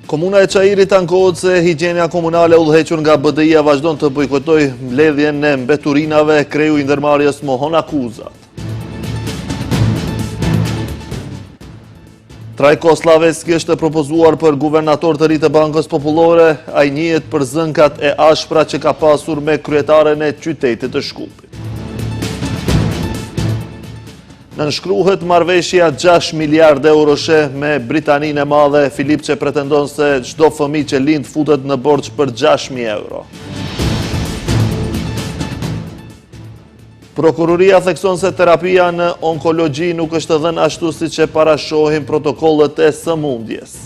Komuna e Çajirit ankohet se higjiena komunale udhëhequr nga BDI-a vazhdon të bojkotojë mbledhjen e mbeturinave, kreu i ndërmarrjes mohon akuzat. Trajko Slaveski është propozuar për guvernator të ri të Bankës Popullore, ai njihet për zënkat e ashpra që ka pasur me kryetaren e qytetit të Shkupit. Nënshkruhet marrëveshja 6 miliard euroshe me Britaninë e Madhe, Filip që pretendon se çdo fëmijë që lind futet në borxh për 6.000 euro. Prokuroria thekson se terapia në onkologji nuk është dhënë ashtu siç e parashohin protokollet e sëmundjes.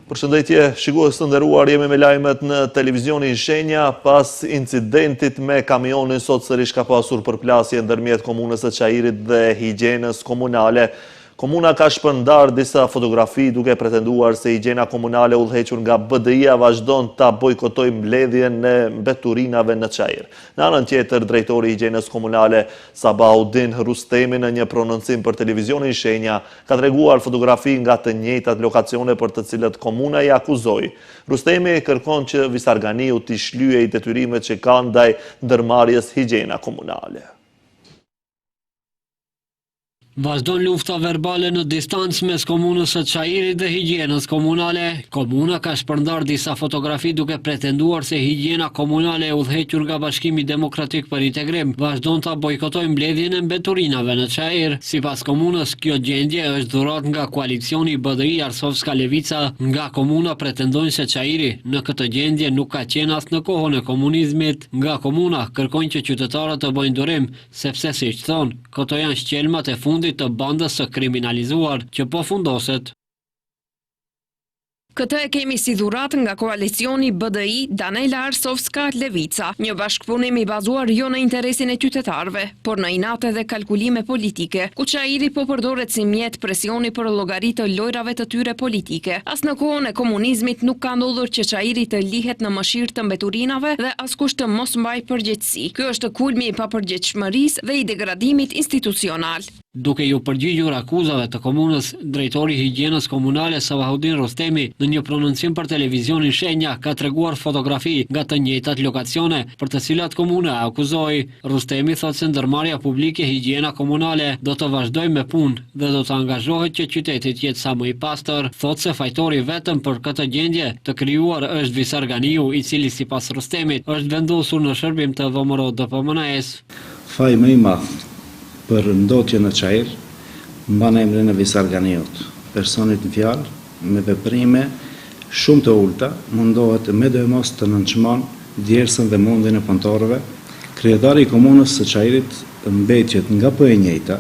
Përshëndetje, shikues të nderuar, jemi me lajmet në televizionin Shenja. Pas incidentit me kamionin, sot sërish ka pasur përplasje ndërmjet komunës së Çajirit dhe higjienës komunale. Komuna ka shpërndar disa fotografi duke pretenduar se higjiena komunale udhëhequr nga BDI-a vazhdon ta bojkotojë mbledhjen e mbeturinave në Çajir. Në anën tjetër, drejtori i higjienës komunale Sabaudin Rustemi në një prononcim për televizionin Shenja ka treguar fotografi nga të njëjtat lokacione për të cilët komuna i akuzoi. Rustemi kërkon që Visarganiu t'i shlyejë detyrimet që ka ndaj ndërmarrjes higjiena komunale. Vazhdon lufta verbale në distancë mes komunës së Çajirit dhe higjienës komunale. Komuna ka shpërndar disa fotografi duke pretenduar se higjiena komunale e udhëhequr nga Bashkimi Demokratik për Integrim vazhdon ta bojkotojë mbledhjen e mbeturinave në Çajir. Sipas komunës, kjo gjendje është dhuratë nga koalicioni BDI Arsovska Levica. Nga komuna pretendojnë se Çajiri në këtë gjendje nuk ka qenë as në kohën e komunizmit. Nga komuna kërkojnë që qytetarët të bëjnë durim, sepse siç thonë, këto janë shkelmat e fundit të bandës së kriminalizuar që po fundoset. Këtë e kemi si dhurat nga koalicioni BDI Danela Arsovska Levica, një bashkëpunim i bazuar jo në interesin e qytetarëve, por në inate dhe kalkulime politike, ku Çajiri po përdoret si mjet presioni për llogaritë të lojrave të tyre politike. As në kohën e komunizmit nuk ka ndodhur që Çajiri të lihet në mëshirë të mbeturinave dhe askush të mos mbaj përgjegjësi. Ky është kulmi i papërgjegjshmërisë dhe i degradimit institucional. Duke ju përgjigjur akuzave të komunës, drejtori i higjienës komunale Sabaudin Rustemi në një prononcim për televizionin Shenja ka treguar fotografi nga të njëjtat lokacione për të cilat komuna akuzoi. Rustemi thotë se ndërmarrja publike higjiena komunale do të vazhdojë me punë dhe do të angazhohet që qyteti të jetë sa më i pastër. Thotë se fajtori vetëm për këtë gjendje të krijuar është Visarganiu, i cili sipas Rustemit është vendosur në shërbim të VMRO-DPMNE-s. Faji më i madh për ndotje në Çajir mban emrin e Visarganiut, personit në fjalë, me veprime shumë të ulta, mundohet me dëmos të nënçmon djersën dhe mundin e punëtorëve. Kryetari i komunës së Çajirit mbetjet nga po e njëjta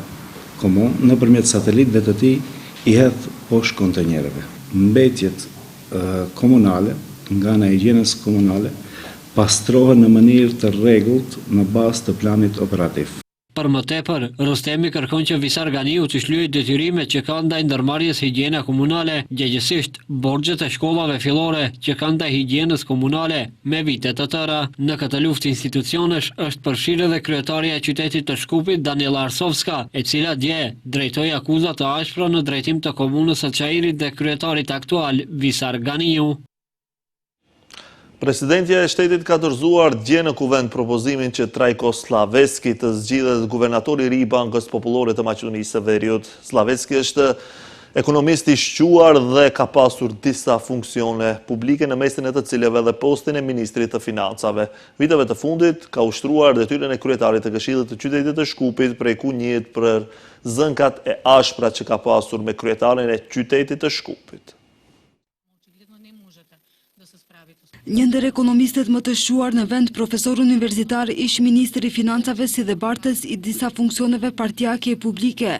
komunë nëpërmjet satelitëve të tij i hedh poshtë kontenjereve. Mbetjet komunale nga ana e higjienës komunale pastrohen në mënyrë të rregullt në bazë të planit operativ. Për më tepër, Rustemi kërkon që Visarganiu të shlyejë detyrimet që ka ndaj ndërmarrjes higjiena komunale, gjegjesisht borxhet e shkollave fillore që ka ndaj higjienës komunale me vite të tëra. Në këtë luftë institucionesh është përfshirë edhe kryetaria e qytetit të Shkupit Danela Arsovska, e cila dje drejtoi akuza të ashpra në drejtim të komunës së Çajirit dhe kryetarit aktual Visarganiu. Presidentja e shtetit ka dorëzuar dje në kuvend propozimin që Trajko Slaveski të zgjidhet guvernatori i ri i Bankës Popullore të Maqedonisë së Veriut. Slaveski është ekonomist i shquar dhe ka pasur disa funksione publike, në mesin e të cilëve dhe postin e ministrit të financave. Viteve të fundit ka ushtruar detyrën e kryetarit të Këshillit të qytetit të Shkupit, prej ku njihet për zënkat e ashpra që ka pasur me kryetarin e qytetit të Shkupit. Një ndër ekonomistët më të shuar në vend, profesor universitar, ish ministri i financave si dhe bartës i disa funksioneve partjake e publike.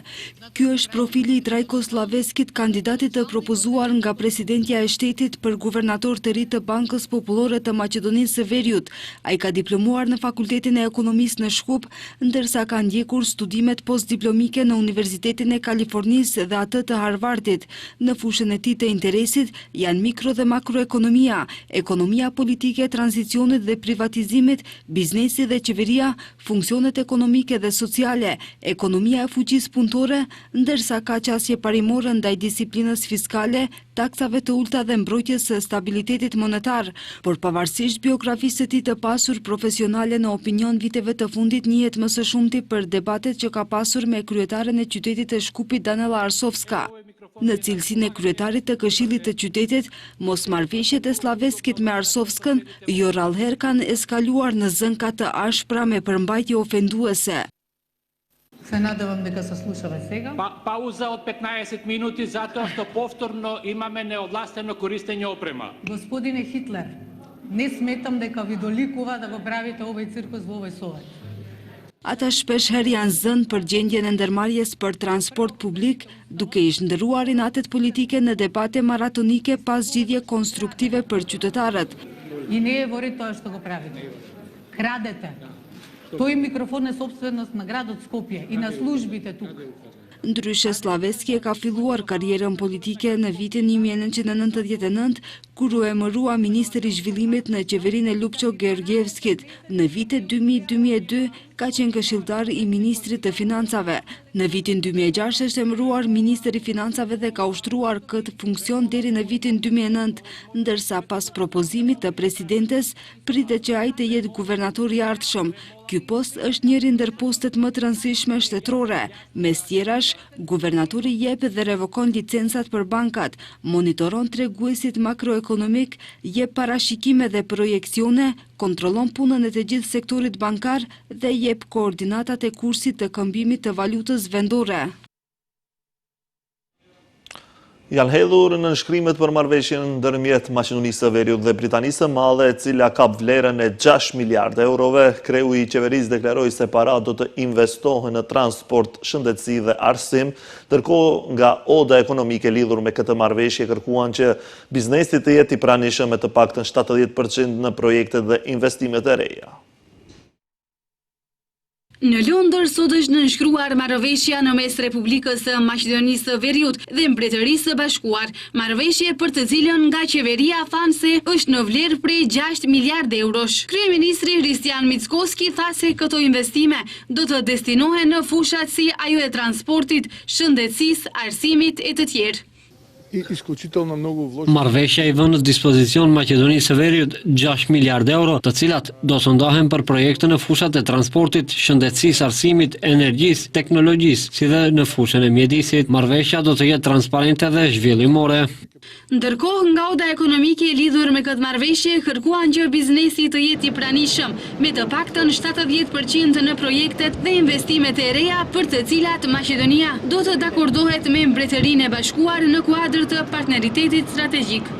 Ky është profili i Trajko Slaveskit, kandidatit të propozuar nga presidentja e shtetit për guvernator të ri të Bankës Popullore të Maqedonisë së Veriut. Ai ka diplomuar në Fakultetin e Ekonomisë në Shkup, ndërsa ka ndjekur studimet postdiplomike në Universitetin e Kalifornisë dhe atë të Harvardit. Në fushën e tij të interesit janë mikro dhe makroekonomia, ekonomia ekonomia politike, tranzicionit dhe privatizimit, biznesi dhe qeveria, funksionet ekonomike dhe sociale, ekonomia e fuqisë punëtore, ndërsa ka qasje parimore ndaj disiplinës fiskale, taksave të ulta dhe mbrojtjes së stabilitetit monetar, por pavarësisht biografisë së tij të pasur profesionale në opinion viteve të fundit njihet më së shumti për debatet që ka pasur me kryetaren e qytetit të Shkupit Danela Arsovska. Në cilësinë e kryetarit të Këshillit të Qytetit, mosmarrveshjet e Slaveskit me Arsovskën jo rallëherë kanë eskaluar në zënka të ashpra me përmbajtje ofenduese. Се надевам дека се слушаме сега. Пауза од 15 минути затоа што повторно имаме неовластено користење опрема. Господине Хитлер, не сметам дека ви доликува да го правите овој циркус во овој совет. Ata shpeshherë janë zënë për gjendjen e ndërmarrjes për transport publik, duke i shndërruar inatet politike në debate maratonike pas zgjidhje konstruktive për qytetarët. И не е во ред тоа што го правите. Крадете. Тој микрофон е собственост на градот Скопје и на службите тук. Ndryshe Slaveski e ka filluar karrierën politike në vitin 1999, kur u emërua ministri i zhvillimit në qeverinë e Lupço Georgievskit. Në vitet 2000-2002 ka qenë këshilltar i ministrit të financave. Në vitin 2006 është emëruar ministri i financave dhe ka ushtruar këtë funksion deri në vitin 2009, ndërsa pas propozimit të presidentes pritet që ai të jetë guvernator i ardhshëm. Ky post është njëri ndër postet më të rëndësishme shtetërore. Mes tjerash, guvernatori jep dhe revokon licencat për bankat, monitoron treguesit makroekonomik, jep parashikime dhe projekcione, kontrollon punën e të gjithë sektorit bankar dhe jep koordinatat e kursit të këmbimit të valutës vendore. Janë hedhur në nënshkrimet për marrëveshjen ndërmjet Maqedonisë së Veriut dhe Britanisë së Madhe, e cila kap vlerën e 6 miliardë eurove. Kreu i qeverisë deklaroi se paratë do të investohen në transport, shëndetësi dhe arsim, ndërkohë nga oda ekonomike lidhur me këtë marrëveshje kërkuan që biznesi të jetë i pranishëm me të paktën 70% në projektet dhe investimet e reja. Në Londër sot është nënshkruar marrëveshja në mes Republikës së Maqedonisë së Veriut dhe Mbretërisë së Bashkuar, marrëveshje për të cilën nga qeveria than se është në vlerë prej 6 miliardë eurosh. Kryeministri Hristian Mickoski tha se këto investime do të destinohen në fushat si ajo e transportit, shëndetësisë, arsimit e të tjerë. Marrëveshja i vën në dispozicion Maqedonisë së Veriut 6 miliardë euro, të cilat do të ndahen për projekte në fushat e transportit, shëndetësisë, arsimit, energjisë, teknologjisë, si dhe në fushën e mjedisit. Marrëveshja do të jetë transparente dhe zhvillimore. Ndërkohë, nga oda ekonomike lidhur me këtë marrëveshje kërkuan që biznesi të jetë i pranishëm, me të paktën 70% në projektet dhe investimet e reja për të cilat Maqedonia do të dakordohet me Mbretërinë e Bashkuar në kuadër të partneritetit strategjik.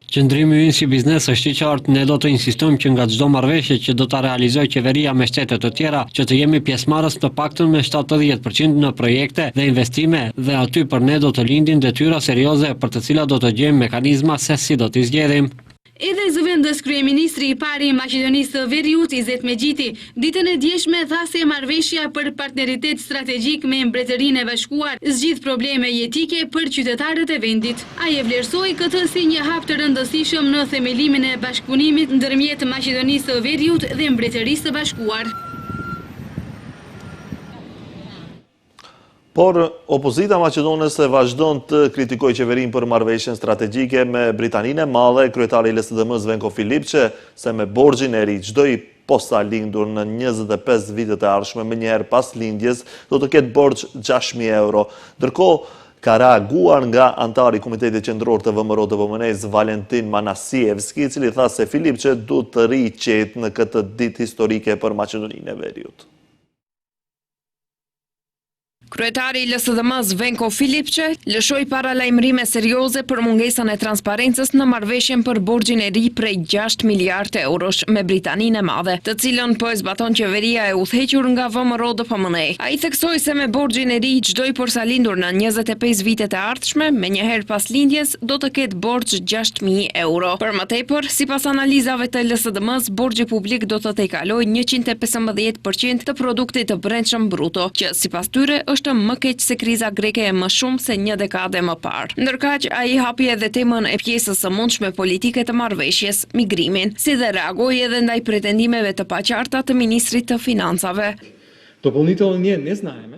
Qëndrimi ynë si biznes është i qartë, ne do të insistojmë që nga çdo marrëveshje që do ta realizojë qeveria me shtete të tjera, që të jemi pjesëmarrës të paktën me 70% në projekte dhe investime, dhe aty për ne do të lindin detyra serioze për të cilat do të gjejmë mekanizma se si do t'i zgjedhim. Edhe zëvendës kryeministri i pari i Maqedonisë së Veriut, Izet Megjiti, ditën e djeshme tha se marrëveshja për partneritet strategjik me Mbretërinë e Bashkuar zgjidh probleme jetike për qytetarët e vendit. Ai e vlerësoi këtë si një hap të rëndësishëm në themelimin e bashkëpunimit ndërmjet Maqedonisë së Veriut dhe Mbretërisë së Bashkuar. Por opozita maqedonese vazhdon të kritikojë qeverinë për marrëveshjen strategjike me Britaninë e Madhe. Kryetari i LSDM-s Venko Filipçe se me borxhin e ri çdo i posta lindur në 25 vitet e ardhshme më njëherë pas lindjes do të ketë borxh 6.000 euro. Ndërkohë ka reaguar nga antari i Komitetit Qendror të VMRO-DVM-s Valentin Manasievski, i cili tha se Filipçe duhet të rrijë qetë në këtë ditë historike për Maqedoninë e Veriut. Kryetari i LSDM-s Venko Filipçe lëshoi paralajmërime serioze për mungesën e transparencës në marrëveshjen për borxhin e ri prej 6 miliardë eurosh me Britaninë e Madhe, të cilën po e zbaton qeveria e udhëhequr nga VMRO-DVM. Ai theksoi se me borxhin e ri çdo i porsalindur në 25 vitet e ardhshme, me njëherë pas lindjes, do të ketë borxh 6.000 euro. Për më tepër, sipas analizave të LSDM-s, borxhi publik do të tejkalojë 115% të produktit të brendshëm bruto, që sipas tyre është më keq se kriza greke e më shumë se një dekade më parë. Ndërkaq, ai hapi edhe temën e pjesës së mundshme politike të marrëveshjes, migrimin, si dhe reagoi edhe ndaj pretendimeve të paqarta të ministrit të financave. Дополнително не знаеме.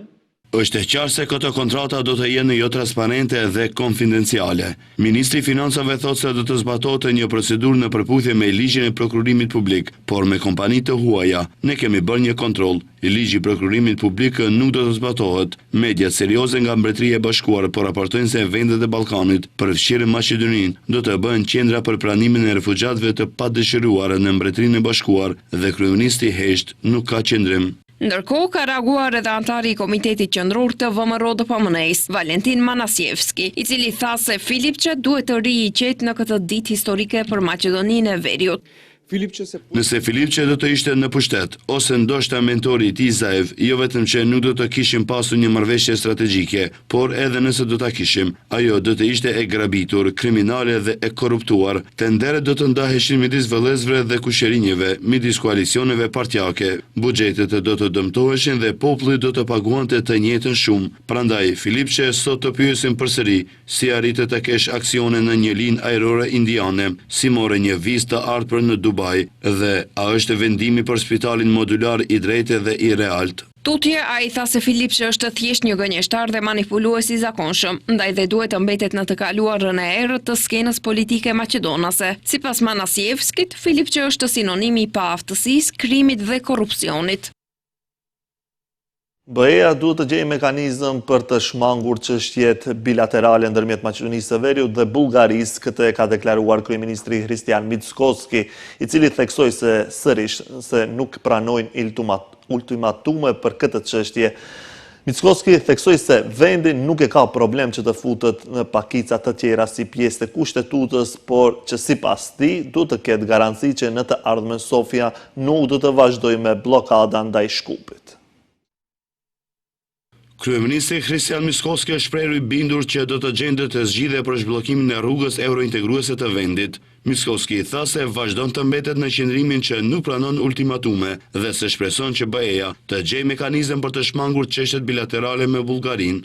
Është e qartë se këto kontrata do të jenë jo transparente dhe konfidenciale. Ministri i Financave thotë se do të zbatohet një procedurë në përputhje me ligjin e prokurimit publik, por me kompani të huaja ne kemi bërë një kontroll. Ligji i prokurimit publik nuk do të zbatohet. Mediat serioze nga Mbretëria e Bashkuar po raportojnë se vendet e Ballkanit, përfshirë Maqedoninë, do të bëhen qendra për pranimin e refugjatëve të padëshiruar në Mbretërinë e Bashkuar dhe kryeministi Hesht nuk ka qendrim. Ndërkohë ka reaguar edhe antari i Komitetit Qendror të VMRO-DPMN-s, Valentin Manasievski, i cili tha se Filipçe duhet të ri i qetë në këtë ditë historike për Maqedoninë e Veriut. Nëse Filipçe do të ishte në pushtet, ose ndoshta mentori i tij Zaev, jo vetëm që nuk do të kishim pasur një marrëveshje strategjike, por edhe nëse do ta kishim, ajo do të ishte e grabitur, kriminale dhe e korruptuar. Tenderet do të ndaheshin midis vëllezërve dhe kushërinjve, midis koalicioneve partjake. Buxhetet do të dëmtoheshin dhe populli do të paguante të njëjtën shumë. Prandaj Filipçe sot të pyesin përsëri si arritet të kesh aksione në një linjë ajrore indiane, si morë një vizë të ardhur në Dubai dhe a është vendimi për spitalin modular i drejtë dhe i realt. Tutje, ai tha se Filipçe është thjesht një gënjeshtar dhe manipulues i zakonshëm, ndaj dhe duhet të mbetet në të kaluarën e errët të skenës politike maqedonase. Sipas Manasievskit, Filipçe është sinonimi i paaftësisë, krimit dhe korrupsionit. BE-ja duhet të gjejë mekanizëm për të shmangur çështjet bilaterale ndërmjet Maqedonisë së Veriut dhe Bullgarisë, këtë e ka deklaruar kryeministri Hristian Mickoski, i cili theksoi se sërish se nuk pranojnë ultimatume për këtë çështje. Mickoski theksoi se vendi nuk e ka problem që të futet në pakica të tjera si pjesë të kushtetutës, por që sipas tij duhet të ketë garanci që në të ardhmen Sofia nuk do të vazhdojë me bllokada ndaj Shkupit. Kryeministri Hristian Mickoski është shprehur i bindur që do të gjendet të zgjidhje për zhbllokimin e rrugës eurointegruese të vendit. Mickoski tha se vazhdon të mbetet në qendrimin që nuk pranon ultimatume dhe se shpreson që BE-ja të gjejë mekanizëm për të shmangur çështjet bilaterale me Bullgarinë.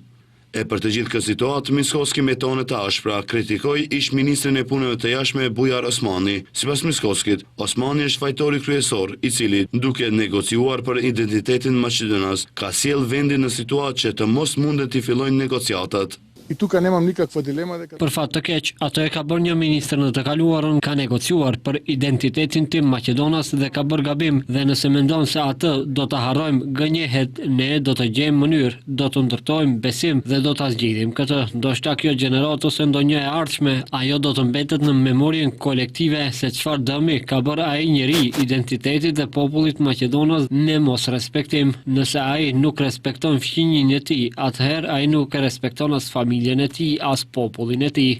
E për të gjithë këtë situatë, Mickoski me tone të ashpra kritikoi ish-ministrin e punëve të jashtme Bujar Osmani. Sipas Mickoskit, Osmani është fajtori kryesor, i cili, duke negociuar për identitetin maqedonas, ka sjell vendin në situatë që të mos mundet të fillojnë negociatat. И тука немам никаква дилема дека Për fat të keq, atë e ka bërë një ministër në të kaluarën, ka negociuar për identitetin tim Maqedonas dhe ka bërë gabim, dhe nëse mendon se atë do të harrojmë, gënjehet, ne do të gjejmë mënyrë, do të ndërtojmë besim dhe do ta zgjidhim këtë. Ndoshta kjo gjenerat ose ndonjë e ardhshme, ajo do të mbetet në memorien kolektive se çfarë dëmi ka bërë ai njeri identitetit dhe popullit Maqedonas në mos respektim. Nëse ai nuk respekton fqinjin e tij, atëherë ai nuk e respekton as familjen e tij as popullin e tij.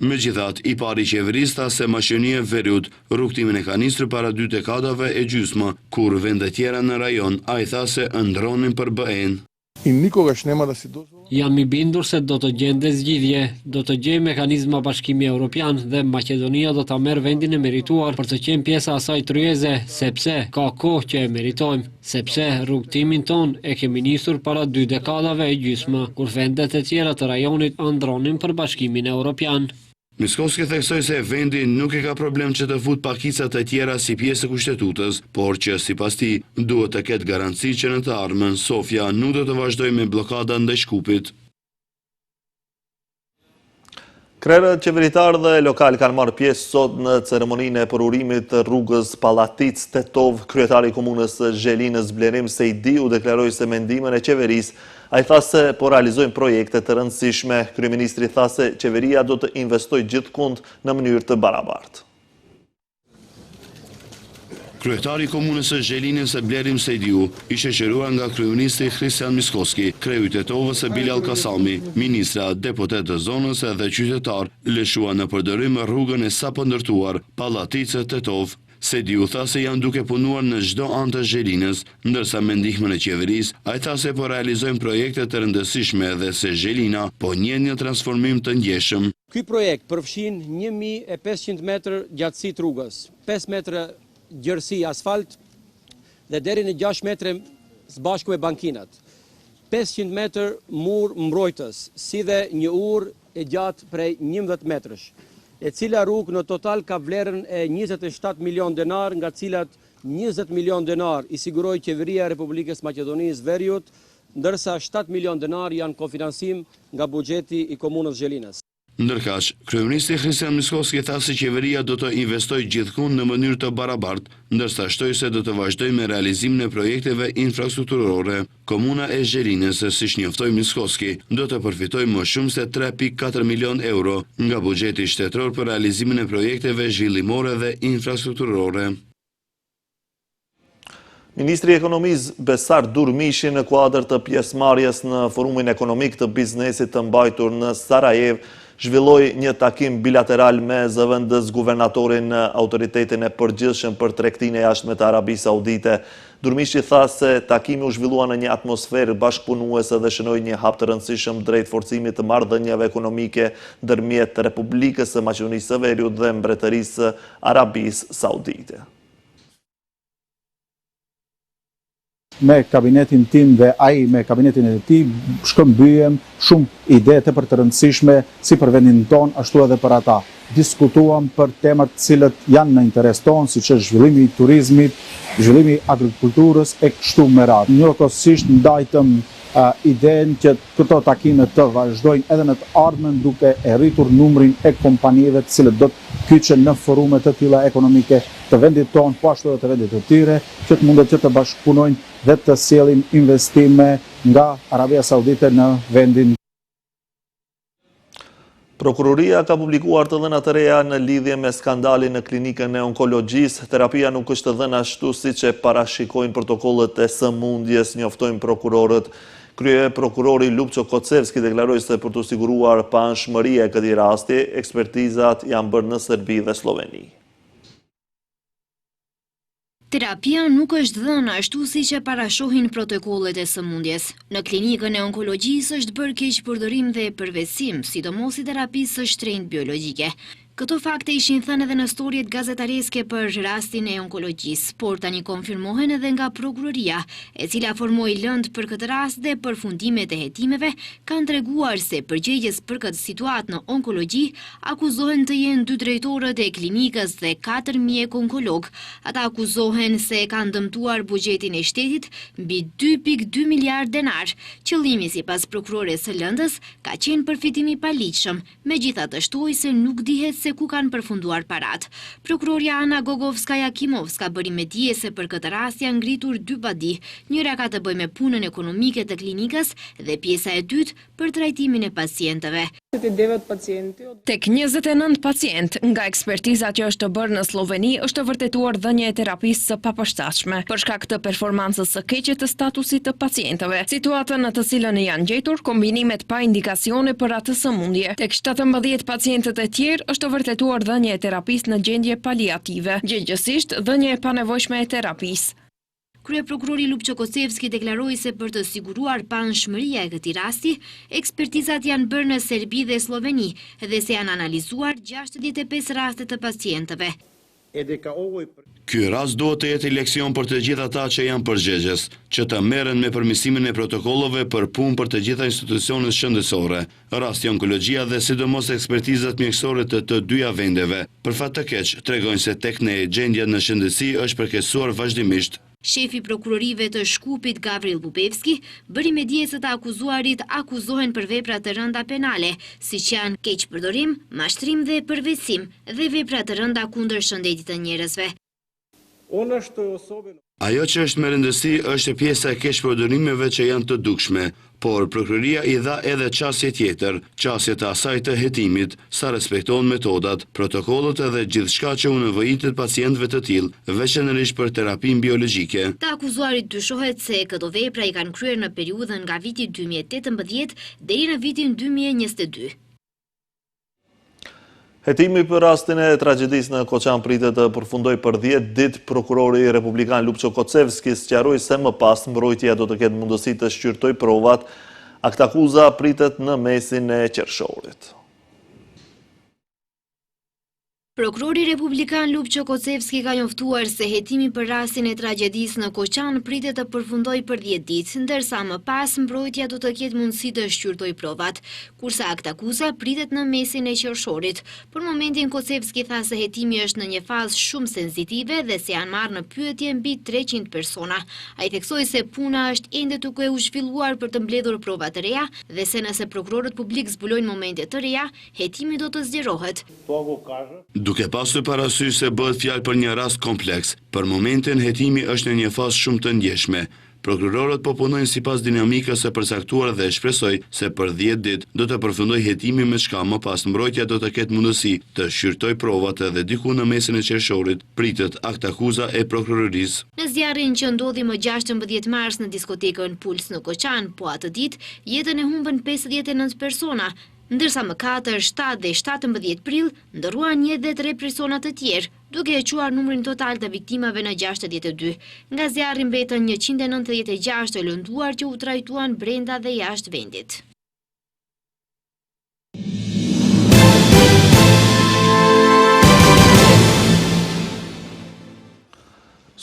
Megjithatë, i pari qeverisë tha se Maqedonia e Veriut rrugtimin e ka nisur para 2 dekadave e gjysmë, kur vende tjera në rajon ai tha se ëndronin për BE-n. и никогаш нема да се дозволи. Jam i bindur se do të gjende zgjidhje, do të gjejë mekanizma Bashkimi Evropian dhe Maqedonia do ta merr vendin e merituar për të qenë pjesa e asaj tryeze, sepse ka kohë që e meritojmë, sepse rrugtimin ton e kemi nisur para 2 dekadave e gjysmë, kur vendet e tjera të rajonit ëndronin për Bashkimin Evropian. Mickoski theksoi se vendi nuk e ka problem që të fut pakica të tjera si pjesë e kushtetutës, por që sipas tij duhet të ketë garanci që në të ardhmen Sofia nuk do të vazhdojë me bllokada ndaj Shkupit. Krerët qeveritar dhe lokal kanë marrë pjesë sot në ceremoninë e përurimit të rrugës Pallatic Tetov. Kryetari i komunës së Zhelinës Blerim Sejdiu deklaroi se mendimin e qeverisë. Ai tha se po realizojnë projekte të rëndësishme. Kryeministri tha se qeveria do të investojë gjithkund në mënyrë të barabartë. Kryetari i komunës së Zhelinës Blerim Sejdiu i shoqëruar nga kryeministri Hristian Mickoski, kreu i Tetovës Bilal Kasami, ministra, deputet të zonës dhe qytetar, lëshuan në përdorim rrugën e sapo ndërtuar Pallatic Tetov. Sejdiu tha se janë duke punuar në çdo anë të Zhelinës, ndërsa me ndihmën e qeverisë, ai tha se po realizojnë projekte të rëndësishme dhe se Zhelina po njeh një transformim të ndjeshëm. Ky projekt përfshin 1500 metër gjatësi të rrugës, 5 metra gjërsi asfalt dhe deri në 6 metre së bashku me bankinat. 500 metër mur mbrojtës, si dhe një urë e gjatë prej 11 metrësh, e cila rrugë në total ka vlerën e 27 milion denar, nga cilat 20 milion denar i siguroi qeveria e Republikës Maqedonisë Veriut, ndërsa 7 milion denar janë kofinansim nga buxheti i komunës Zhelinës. Ndërkaq, kryeministri Hristijan Mickoski tha se qeveria do të investojë gjithkund në mënyrë të barabartë, ndërsa shtoi se do të vazhdojë me realizimin e projekteve infrastrukturore. Komuna e Zhelinës, siç njoftoi Mickoski, do të përfitojë më shumë se 3.4 milion euro nga buxheti shtetëror për realizimin e projekteve zhvillimore dhe infrastrukturore. Ministri i Ekonomisë Besar Durmishi në kuadër të pjesëmarrjes në Forumin Ekonomik të Biznesit të mbajtur në Sarajev zhvilloi një takim bilateral me zëvendës guvernatorin në Autoritetin e Përgjithshëm për Tregtinë e Jashtme të Arabisë Saudite. Durmishi tha se takimi u zhvillua në një atmosferë bashkëpunuese dhe shënoi një hap të rëndësishëm drejt forcimit të marrëdhënieve ekonomike ndërmjet Republikës së Maqedonisë së Veriut dhe Mbretërisë së Arabisë Saudite. Me kabinetin tim dhe ai me kabinetin e tij shkëmbyem shumë ide të rëndësishme si për vendin ton, ashtu edhe për ata. Diskutuam për temat cilët janë në interes ton, siç është zhvillimi i turizmit, zhvillimi i agrikulturës e kështu me radhë. Njëkohësisht ndajtëm idenë që këto takime të vazhdojnë edhe në të ardhmen duke e rritur numrin e kompanive të cilët do të kyçen në forume të tilla ekonomike të vendit ton, po ashtu edhe të vendit të tjere, që të mundet që të bashkëpunojnë dhe të sjellin investime nga Arabia Saudite në vendin. Prokuroria ka publikuar të dhëna të reja në lidhje me skandalin në klinikën e onkologjisë. Terapia nuk është dhëna ashtu siç e parashikojnë protokollet e sëmundjes, njoftojnë prokurorët. Krye prokurori Lupço Kocevski deklaroi se për të siguruar paanshmëria e këtij rasti, ekspertizat janë bërë në Serbi dhe Sloveni. Terapia nuk është dhëna ashtu siç e parashohin protokollet e sëmundjes. Në klinikën e onkologjisë është bërë keqpërdorim dhe përvesim, sidomos i terapisë së shtrenjtë biologjike. Këto fakte ishin thënë edhe në storjet gazetareske për rastin e onkologjisë, por tani konfirmohen edhe nga prokuroria, e cila formoi lëndë për këtë rast dhe përfundimet e hetimeve kanë treguar se përgjegjës për këtë situatë në onkologji akuzohen të jenë 2 drejtorët e klinikës dhe 4 mjek onkolog. Ata akuzohen se kanë dëmtuar buxhetin e shtetit mbi 2.2 miliard denar. Qëllimi sipas prokurores së lëndës ka qenë përfitimi i paligjshëm, megjithatë shtoi se nuk dihet se ku kanë përfunduar parat. Prokuroria Ana Gogovskaja-Kimovska bëri me dije se për këtë rast janë ngritur 2 badi. Njëra ka të bëjë me punën ekonomike të klinikës dhe pjesa e dytë për trajtimin e pacientëve. Tek 29 pacient, nga ekspertiza që është bërë në Sloveni, është vërtetuar dhënia e terapisë së papërshtatshme, për shkak të performancës së keqe të statusit të pacientëve. Situata në të cilën janë gjetur kombinimet pa indikacione për atë sëmundje. Tek 17 pacientët e tjerë është vërtetuar dhënia e terapisë në gjendje paliative, gjëgjësisht dhënia e panevojshme e terapisë. Kryeprokurori Lupço Kocevski deklaroi se për të siguruar paanshmëria e këtij rasti, ekspertizat janë bërë në Serbi dhe Sloveni dhe se janë analizuar 65 raste të pacientëve. Ky rast duhet të jetë leksion për të gjithë ata që janë përgjegjës, që të merren me përmirësimin e protokolleve për punë për të gjitha institucionet shëndetësore. Rasti onkologjia dhe sidomos ekspertizat mjekësore të dyja vendeve, për fat të keq, tregojnë se tek ne gjendja në shëndetësi është përkeqësuar vazhdimisht. Shefi prokurorive të Shkupit Gavril Bubevski bëri me dije se të akuzuarit akuzohen për vepra të rënda penale, siç janë keqpërdorim, mashtrim dhe përvesim dhe vepra të rënda kundër shëndetit të njerëzve. Ajo që është me rëndësi është pjesa e keqpërdorimeve që janë të dukshme, por prokuroria i dha edhe qasje tjetër, qasje të asaj të hetimit, sa respektohen metodat, protokollet edhe gjithçka që u nevojitet pacientëve të tillë, veçanërisht për terapinë biologjike. Të akuzuarit dyshohet se këto vepra i kanë kryer në periudhën nga viti 2018 deri në vitin 2022. Hetimi për rastin e tragjedisë në Koçan pritet të përfundoj për 10 ditë. Prokurori republikan Lupço Kocevski sqaroi se më pas mbrojtja do të ketë mundësi të shqyrtoj provat. Aktakuza pritet në mesin e qershorit. Prokurori republikan Lupço Kocevski ka njoftuar se hetimi për rastin e tragjedisë në Koçan pritet të përfundojë për 10 ditë, ndërsa më pas mbrojtja do të ketë mundësi të shqyrtojë provat, kurse aktakuza pritet në mesin e qershorit. Për momentin Kocevski tha se hetimi është në një fazë shumë sensitive dhe se janë marrë në pyetje mbi 300 persona. Ai theksoi se puna është ende duke u zhvilluar për të mbledhur prova të reja dhe se nëse prokurorët publik zbulojnë momente të reja, hetimi do të zgjerohet. Duke pasur parasysh se bëhet fjalë për një rast kompleks, për momentin hetimi është në një fazë shumë të ndjeshme. Prokurorët po punojnë sipas dinamikës së përcaktuar dhe shpresoj se për 10 ditë do të përfundojë hetimi me çka më pas mbrojtja do të ketë mundësi të shqyrtojë provat dhe diku në mesin e qershorit pritet aktakuza e prokurorisë. Në zjarrin që ndodhi më 16 mars në diskotekën Puls në Koçan, po atë ditë jetën e humbën 59 persona, ndërsa më 4, 7 dhe 17 prill ndërruan një dhe 3 persona të tjerë, duke e quar numrin total të viktimave në 62. Nga zjarri mbetën 196 të lënduar që u trajtuan brenda dhe jashtë vendit.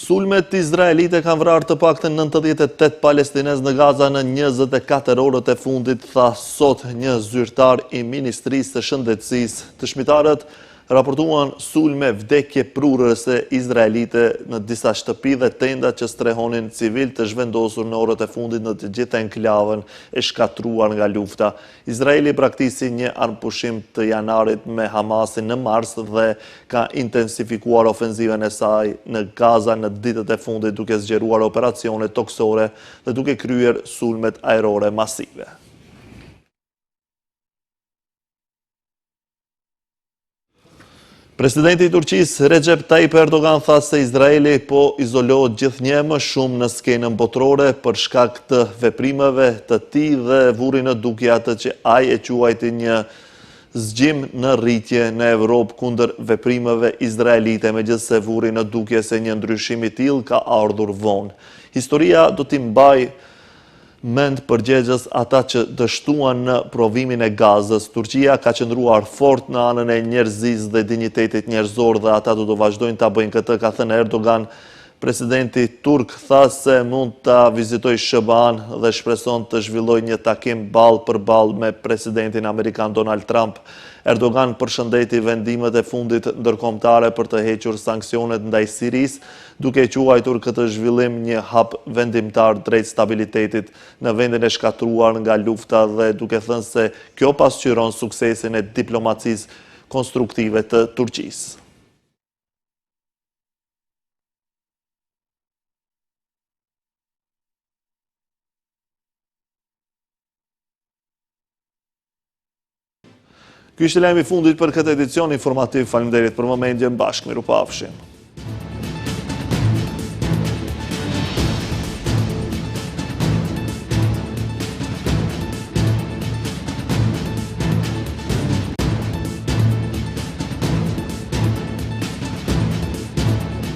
Sulmet izraelite kanë vrarë të paktën 98 palestinez në Gaza në 24 orët e fundit, tha sot një zyrtar i Ministrisë të Shëndetësisë. Dëshmitarët raportuan sulme vdekje prurëse izraelite në disa shtëpi dhe tenda që strehonin civil të zhvendosur në orët e fundit në të gjithë enklavën e shkatruar nga lufta. Izraeli praktisi një armpushim të janarit me Hamasin në mars dhe ka intensifikuar ofenzivën e saj në Gaza në ditët e fundit duke zgjeruar operacione toksore dhe duke kryer sulmet ajrore masive. Presidenti i Turqisë Recep Tayyip Erdogan tha se Izraeli po izolohet gjithnjë më shumë në skenën botërore për shkak të veprimeve të tij dhe vuri në dukje atë që ai e quajti një zgjim në rritje në Evropë kundër veprimeve izraelite, megjithse vuri në dukje se një ndryshim i tillë ka ardhur vonë. Historia do t'i mbajë mend përgjegjës ata që dështuan në provimin e Gazës. Turqia ka qëndruar fort në anën e njerëzisë dhe dinjitetit njerëzor dhe ata do të vazhdojnë ta bëjnë këtë, ka thënë Erdogan. Presidenti turk tha se mund ta vizitoj SBA-n dhe shpreson të zhvillojë një takim ballë për ballë me presidentin amerikan Donald Trump. Erdogan përshëndeti vendimet e fundit ndërkombëtare për të hequr sanksionet ndaj Sirisë, duke quajtur këtë zhvillim një hap vendimtar drejt stabilitetit në vendin e shkatruar nga lufta dhe duke thënë se kjo pasqyron suksesin e diplomacisë konstruktive të Turqisë. Ky ishte lajmi i fundit për këtë edicion informativ. Faleminderit për momentin, bashkë mirupafshim.